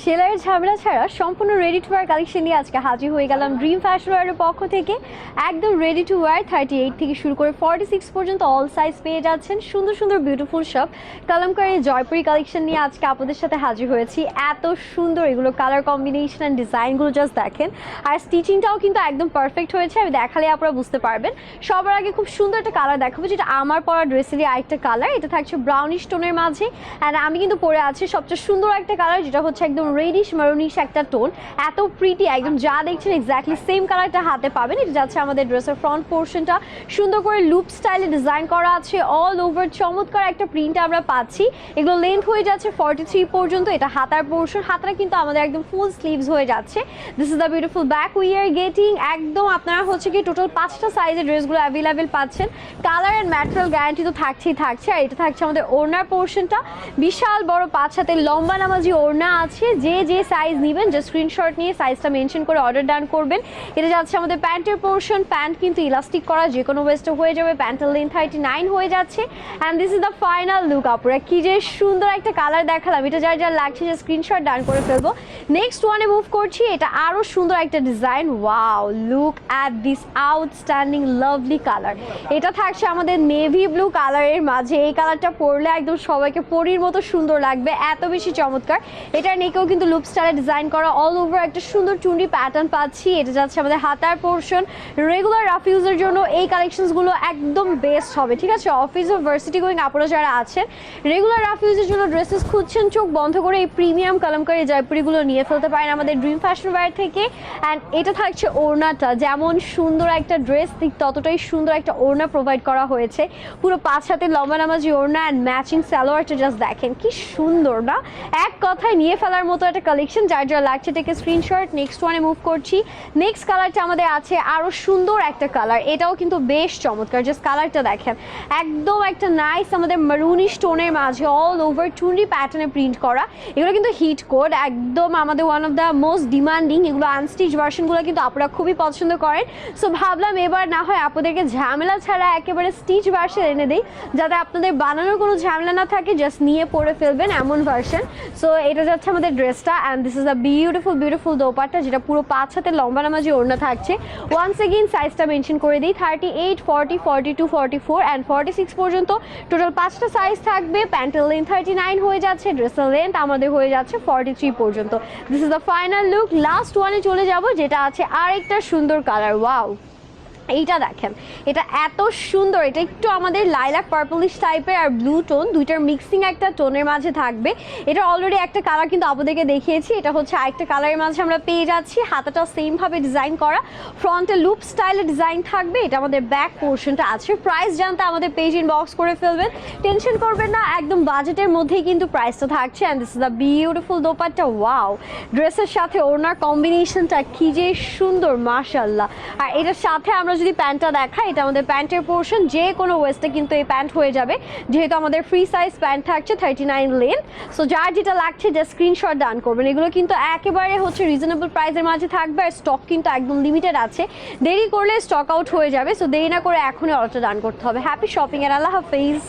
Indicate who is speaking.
Speaker 1: সেলাইয়ের ঝামেলা ছাড়া সম্পূর্ণ রেডি টু ওয়্যার কালেকশন নিয়ে আজকে হাজির হয়ে গেলাম ড্রিম ফ্যাশন ওয়্যারের পক্ষ থেকে। একদম রেডি টু ওয়্যার 38 থেকে শুরু করে 46 পর্যন্ত অল সাইজ পেয়ে যাচ্ছেন। সুন্দর সুন্দর বিউটিফুল সব কালামকারী জয়পুরি কালেকশন নিয়ে আজকে আপনাদের সাথে হাজির হয়েছি। এত সুন্দর এগুলো কালার কম্বিনেশন অ্যান্ড ডিজাইনগুলো জাস্ট দেখেন, আর স্টিচিংটাও কিন্তু একদম পারফেক্ট হয়েছে। আমি দেখালে আপনারা বুঝতে পারবেন। সবার আগে খুব সুন্দর একটা কালার দেখাবো, যেটা আমার পরা ড্রেসেরই আরেকটা কালার। এটা থাকছে ব্রাউনিশ টোনের মাঝে, অ্যান্ড আমি কিন্তু পরে আছি সবচেয়ে সুন্দর একটা কালার, যেটা হচ্ছে একদম রেডিশ মারুনিশ একটা টোন। এত প্রিটি, একদম যা দেখছেন এক্স্যাক্টলি সেম কালারটা হাতে পাবেন। এটা যাচ্ছে আমাদের ড্রেসের ফ্রন্ট পোর্শনটা সুন্দর করে লুপ স্টাইলে ডিজাইন করা আছে। অল ওভার চমৎকার একটা প্রিন্ট আমরা পাচ্ছি। এগুলো লেন্থ হয়ে যাচ্ছে 43 পর্যন্ত। এটা হাতার পোর্শন, হাতাটা কিন্তু আমাদের একদম ফুল স্লিভস হয়ে যাচ্ছে। This is the beautiful back we are getting. একদম আপনারা হচ্ছে কি টোটাল 5টা সাইজের ড্রেসগুলো অ্যাভেলেবেল পাচ্ছেন। কালার অ্যান্ড ম্যাটেরিয়াল গ্যারান্টি তো থাকছেই থাকছে। আর এটা থাকছে আমাদের ওড়নার পোর্শনটা, বিশাল বড় 5 হাতের লম্বা নামাজি ওড়না আছে। যে সাইজ নেবেন জাস্ট স্ক্রিনশট নিয়ে সাইজটা মেনশন করে অর্ডার ডান করবেন। এটা যাচ্ছে আমাদের প্যান্টের পোর্শন। প্যান্ট কিন্তু ইলাস্টিক করা, যে কোনো ওয়েস্টে হয়ে যাবে। প্যান্টের লেন্থ 39 হয়ে যাচ্ছে। And this is the final look. আপুরা কি যে সুন্দর একটা কালার দেখালাম, এটা যার লাগছে যে স্ক্রিনশট ডান করে ফেলবো। নেক্সট ওয়ানে মুভ করছি। এটা আরও সুন্দর একটা design. Wow, look at this outstanding lovely colour. এটা থাকছে আমাদের নেভি ব্লু কালারের মাঝে। এই কালারটা পরলে একদম সবাইকে পরীর মতো সুন্দর লাগবে, এত বেশি চমৎকার। এটার নেকেও কিন্তু লুপ স্টাইলে ডিজাইন করা, অল ওভার একটা সুন্দর চুন্ডি প্যাটার্ন পাচ্ছি। এটা যাচ্ছে আমাদের হাতার পোর্শন। রেগুলার রাফ ইউজের জন্য এই কালেকশনসগুলো একদম বেস্ট হবে, ঠিক আছে? অফিস ও ভার্সিটি গোয়িং আপনারা যারা আছেন, রেগুলার রাফ ইউজের জন্য ড্রেসেস খুঁজছেন, চোখ বন্ধ করে এই প্রিমিয়াম কালামকারী জয়পুরিগুলো নিয়ে ফেলতে পারেন আমাদের ড্রিম ফ্যাশন ওয়্যার থেকে। অ্যান্ড এটা থাকছে ওড়নাটা, যেমন সুন্দর একটা ড্রেস ঠিক ততটাই সুন্দর একটা ওড়না প্রোভাইড করা হয়েছে। পুরো 5 হাতের লম্বা নামাজি ওড়না অ্যান্ড ম্যাচিং সালোয়ারটা জাস্ট দেখেন কি সুন্দর না? এক কথায় নিয়ে ফেলার মতো একটা কালেকশন। যার লাগছে থেকে স্ক্রিনশট। নেক্সট ওয়ানে মুভ করছি। নেক্সট কালারটা আমাদের আছে আরও সুন্দর একটা কালার। এটাও কিন্তু বেশ চমৎকার, জাস্ট কালারটা দেখেন। একদম একটা নাইস আমাদের মারুনিশ টোনের মাঝে অল ওভার চুন্ডি প্যাটার্নে প্রিন্ট করা। এগুলো কিন্তু হিট কোড, একদম আমাদের one of the most demanding. এগুলো আনস্টিচ ভার্সনগুলো কিন্তু আপনারা খুবই পছন্দ করেন। সো ভাবলাম এবার না হয় আপনাদেরকে ঝামেলা ছাড়া একেবারে স্টিচ ভার্সন এনে দিই, যাতে আপনাদের বানানোর কোনো ঝামেলা না থাকে, জাস্ট নিয়ে পরে ফেলবেন এমন ভার্সন। সো এটা যাচ্ছে আমাদের ড্রেসটা। And this is a beautiful dupatta, যেটা পুরো 5 হাতের লম্বা নামাজি ওড়না থাকছে। ওয়ান্স এগেইন সাইজটা মেনশন করে দিই, 38, 40, 42, 44 অ্যান্ড 46 পর্যন্ত টোটাল 5টা সাইজ থাকবে। প্যান্টের লেন্থ 39 হয়ে যাচ্ছে, ড্রেসের লেন্থ আমাদের হয়ে যাচ্ছে 43 পর্যন্ত। This is the final look. Last ওয়ানে চলে যাব, যেটা আছে আরেকটা সুন্দর কালার। ওয়াও, এইটা দেখেন, এটা এত সুন্দর। এটা একটু আমাদের লাইলাক পার্পলিশ টাইপের আর ব্লু টোন, দুইটার মিক্সিং একটা টোনের মাঝে থাকবে। এটা অলরেডি একটা কালার কিন্তু আপনাদেরকে দেখিয়েছি। এটা হচ্ছে আরেকটা কালারের মাঝে আমরা পেয়ে যাচ্ছি। হাতাটা সেম ভাবে ডিজাইন করা, ফ্রন্টে লুপ স্টাইলে ডিজাইন থাকবে। এটা আমাদের ব্যাক পোর্শনটা আছে। প্রাইস জানতে আমাদের পেজ ইনবক্স করে ফেলবেন, টেনশন করবেন না, একদম বাজেটের মধ্যেই কিন্তু প্রাইসটা থাকছে। And this is the beautiful dupatta. Wow, ড্রেসের সাথে ওড়নার কম্বিনেশনটা কি যে সুন্দর, মাশাআল্লাহ। আর এটার সাথে আমরা যদি প্যান্টটা দেখাই, এটা আমাদের প্যান্টের পোর্শন। যে কোনো ওয়েস্টে কিন্তু এই প্যান্ট হয়ে যাবে, যেহেতু আমাদের ফ্রি সাইজ প্যান্ট থাকছে 39 লেন্থ। সো যার যেটা লাগছে জাস্ট স্ক্রিনশট ডান করবেন। এগুলো কিন্তু একেবারে হচ্ছে রিজনেবল প্রাইসের মাঝে থাকবে, আর স্টক কিন্তু একদম লিমিটেড আছে। দেরি করলে স্টক আউট হয়ে যাবে। সো দেরি না করে এখনই অর্ডারটা ডান করতে হবে। হ্যাপি শপিং এর, আল্লাহ হাফেজ।